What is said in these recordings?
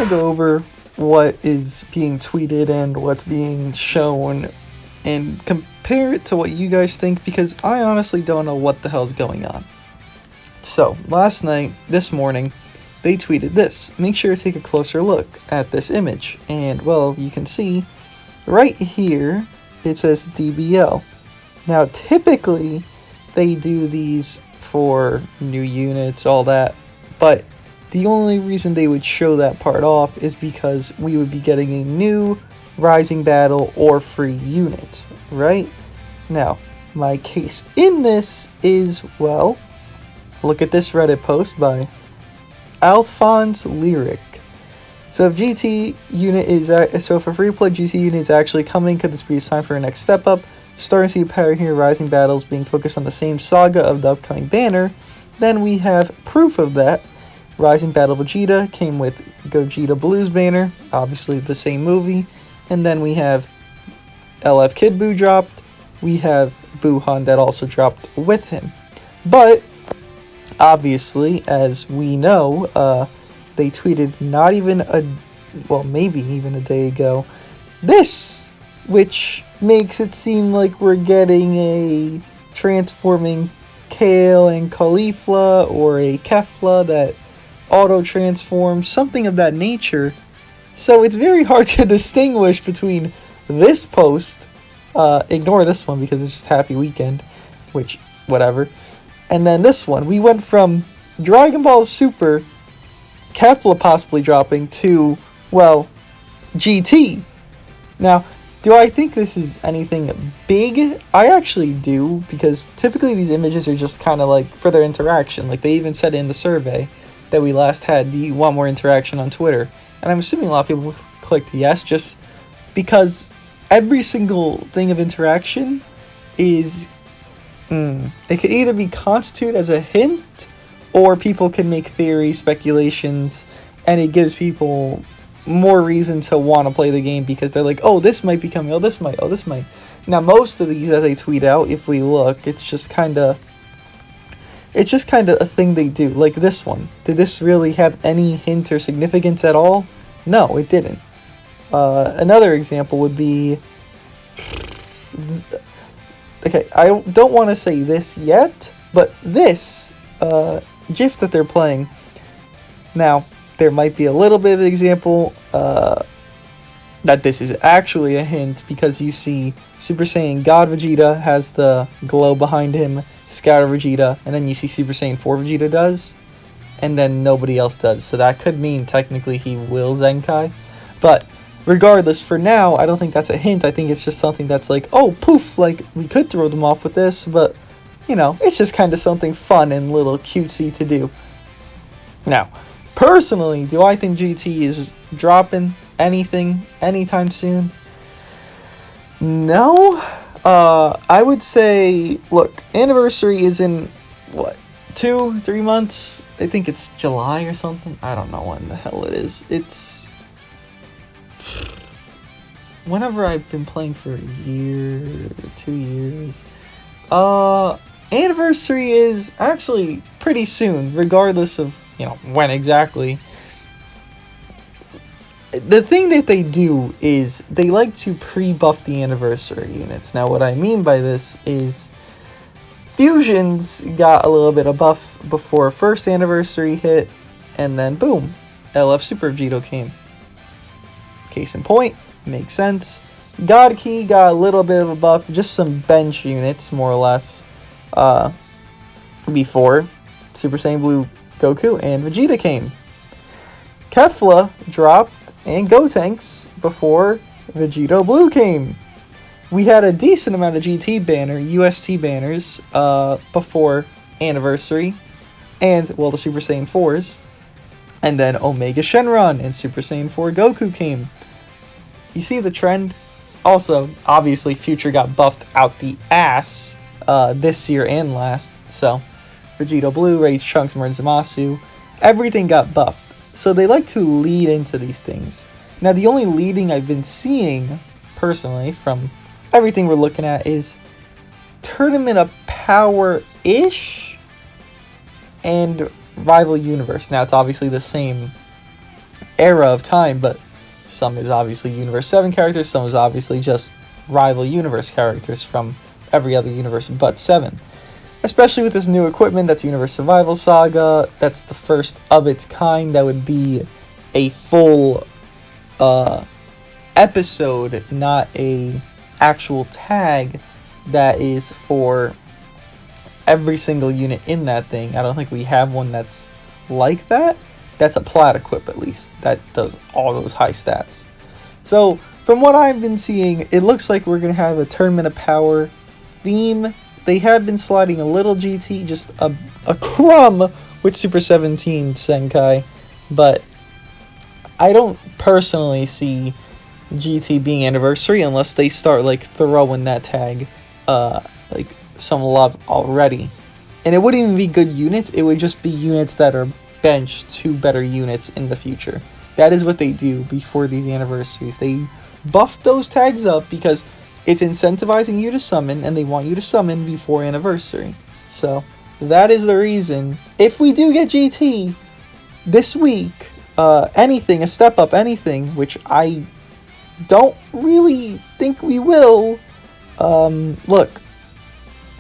to go over what is being tweeted and what's being shown and compare it to what you guys think, because I honestly don't know what the hell's going on. So, this morning, they tweeted this. Make sure to take a closer look at this image. And, well, you can see right here, it says DBL. Now, typically, they do these for new units, all that, but the only reason they would show that part off is because we would be getting a new Rising Battle or free unit, right? Now, my case in this is, well, look at this Reddit post by Alphonse Lyric. So if GT unit is, so if a free play GT unit is actually coming, could this be a sign for a next step up? Starting to see a pattern here, Rising Battles being focused on the same saga of the upcoming banner. Then we have proof of that. Rising Battle Vegeta came with Gogeta Blues banner, obviously the same movie. And then we have LF Kid Buu dropped. We have Buhan that also dropped with him. But, obviously, as we know, they tweeted not even maybe even a day ago, this, which makes it seem like we're getting a transforming Kale and Caulifla or a Kefla that auto-transforms, something of that nature. So it's very hard to distinguish between this post, ignore this one because it's just Happy Weekend, which, whatever, and then this one. We went from Dragon Ball Super, Kefla possibly dropping, to, well, GT. Now, do I think this is anything big? I actually do, because typically these images are just kind of like for their interaction. Like, they even said in the survey that we last had, do you want more interaction on Twitter? And I'm assuming a lot of people clicked yes, just because every single thing of interaction is, it could either be constituted as a hint, or people can make theories, speculations, and it gives people more reason to want to play the game because they're like, oh, this might be coming, oh, this might. Now, most of these that they tweet out, if we look, it's just kind of a thing they do. Like this one. Did this really have any hint or significance at all? No, it didn't. Another example would be, okay, I don't want to say this yet, but this GIF that they're playing. Now, there might be a little bit of an example that this is actually a hint, because you see Super Saiyan God Vegeta has the glow behind him, Scouter Vegeta, and then you see Super Saiyan 4 Vegeta does, and then nobody else does. So that could mean technically he will Zenkai. But regardless, for now, I don't think that's a hint. I think it's just something that's like, oh, poof, like, we could throw them off with this, but, you know, it's just kind of something fun and little cutesy to do. Now, personally, do I think GT is dropping anything anytime soon? No. I would say, look, anniversary is in, 2-3 months? I think it's July or something. I don't know when the hell it is. It's whenever I've been playing for a year, 2 years. Anniversary is actually pretty soon, regardless of, when exactly. The thing that they do is they like to pre-buff the anniversary units. Now, what I mean by this is Fusions got a little bit of buff before first anniversary hit, and then boom, LF Super Vegito came. Case in point, makes sense. God Key got a little bit of a buff, just some bench units, more or less, before Super Saiyan Blue Goku and Vegeta came. Kefla dropped and Gotenks before Vegito Blue came. We had a decent amount of GT banner, UST banners, before anniversary, and, well, the Super Saiyan 4s. And then Omega Shenron and Super Saiyan 4 Goku came. You see the trend? Also, obviously, Future got buffed out the ass this year and last. So, Vegito Blue, Rage Trunks, Murden Zamasu, everything got buffed. So they like to lead into these things. Now, the only leading I've been seeing, personally, from everything we're looking at is Tournament of Power-ish and Rival Universe. Now, it's obviously the same era of time, but some is obviously Universe 7 characters, some is obviously just rival universe characters from every other universe but 7. Especially with this new equipment that's Universe Survival Saga, that's the first of its kind that would be a full episode, not a actual tag that is for every single unit in that thing. I don't think we have one that's like that. That's a plat equip, at least, that does all those high stats. So from what I've been seeing, it looks like we're gonna have a Tournament of Power theme. They have been sliding a little GT, just a crumb with Super 17 Senkai, but I don't personally see GT being anniversary unless they start like throwing that tag like some love already. And it wouldn't even be good units, it would just be units that are benched to better units in the future. That is what they do before these anniversaries. They buff those tags up because it's incentivizing you to summon, and they want you to summon before anniversary. So that is the reason. If we do get GT this week, anything, a step up, anything, which I don't really think we will, look,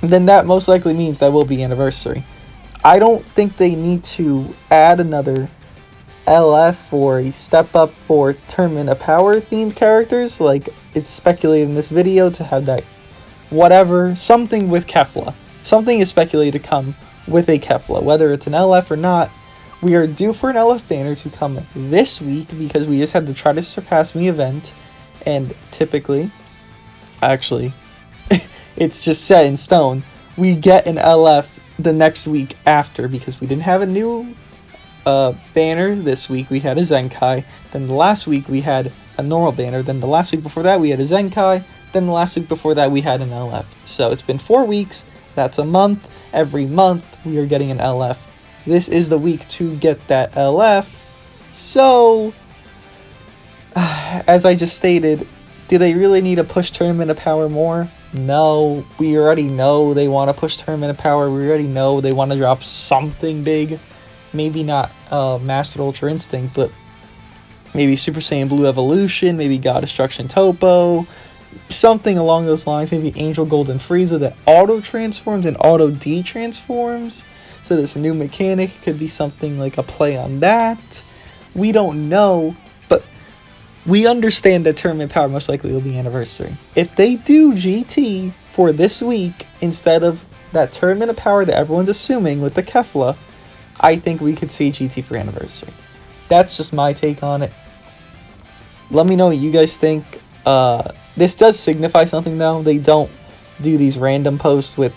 then that most likely means that will be anniversary. I don't think they need to add another LF or a step up for Tournament of Power themed characters, like it's speculated in this video to have that whatever, something with Kefla. Something is speculated to come with a Kefla, whether it's an LF or not. We are due for an LF banner to come this week because we just had to try to surpass me event, and typically, actually, it's just set in stone. We get an LF the next week after because we didn't have a new banner this week. We had a Zenkai. Then the last week we had a normal banner. Then the last week before that we had a Zenkai. Then the last week before that we had an LF. So it's been 4 weeks. That's a month. Every month we are getting an LF. This is the week to get that LF. So, as I just stated, do they really need to push Tournament of Power more? No, we already know they want to push Tournament of Power. We already know they want to drop something big. Maybe not Mastered Ultra Instinct, but maybe Super Saiyan Blue Evolution, maybe God Destruction Topo, something along those lines. Maybe Angel Golden Frieza that auto transforms and auto de-transforms. So this new mechanic could be something like a play on that. We don't know, but we understand that Tournament Power most likely will be anniversary. If they do GT for this week instead of that Tournament of Power that everyone's assuming with the Kefla, I think we could see GT for anniversary. That's just my take on it. Let me know what you guys think. This does signify something though. They don't do these random posts with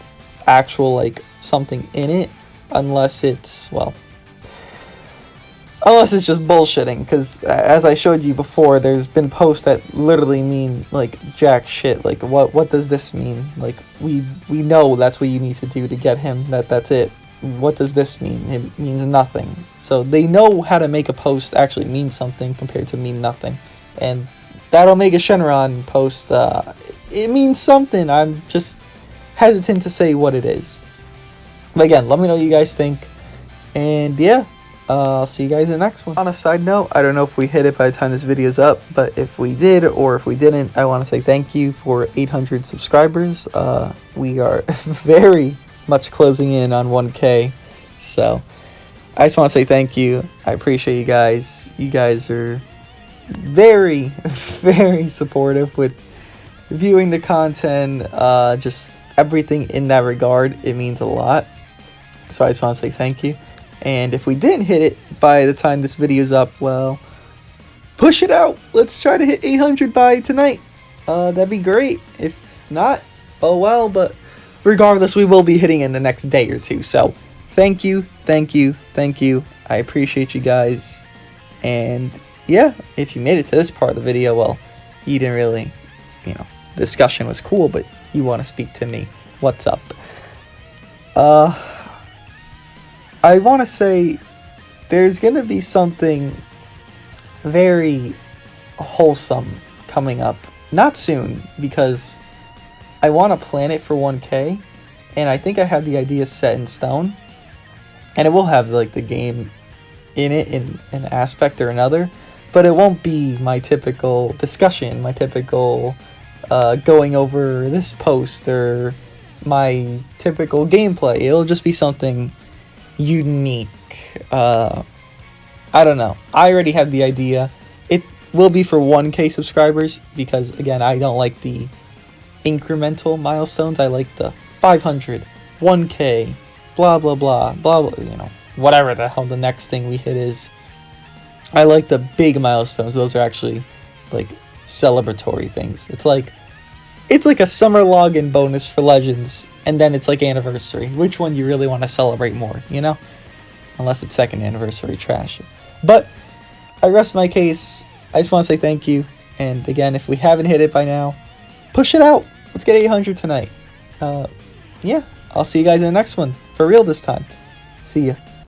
actual like something in it unless it's, well, unless it's just bullshitting, because as I showed you before, there's been posts that literally mean like jack shit. Like what does this mean? Like we know that's what you need to do to get him. That's it. What does this mean? It means nothing. So they know how to make a post actually mean something compared to mean nothing. And that'll make a Shenron post, it means something. I'm just hesitant to say what it is. But again, let me know what you guys think. And yeah, I'll see you guys in the next one. On a side note, I don't know if we hit it by the time this video's up, but if we did or if we didn't, I want to say thank you for 800 subscribers. We are very much closing in on 1K, so I just want to say thank you. I appreciate you guys. You guys are very, very supportive with viewing the content, just everything in that regard. It means a lot, so I just want to say thank you. And if we didn't hit it by the time this video's up, well, push it out. Let's try to hit 800 by tonight. That'd be great. If not, oh well, but regardless, we will be hitting in the next day or two. So thank you, thank you, thank you. I appreciate you guys. And yeah, if you made it to this part of the video, well, you didn't really, the discussion was cool, but you want to speak to me. What's up? I want to say there's going to be something very wholesome coming up. Not soon, because I want to plan it for 1K, and I think I have the idea set in stone. And it will have like the game in it in an aspect or another. but it won't be my typical discussion, my typical going over this post, or my typical gameplay. It'll just be something unique. I don't know. I already have the idea. It will be for 1K subscribers because, again, I don't like the incremental milestones. I like the 500, 1K, blah, blah, blah, blah, blah, you know, whatever the hell the next thing we hit is. I like the big milestones. Those are actually, like, celebratory things. It's like a summer login bonus for Legends, and then it's like anniversary. Which one you really want to celebrate more, you know? Unless it's second anniversary trash. But I rest my case. I just want to say thank you. And again, if we haven't hit it by now, push it out. Let's get 800 tonight. Yeah, I'll see you guys in the next one. For real this time. See ya.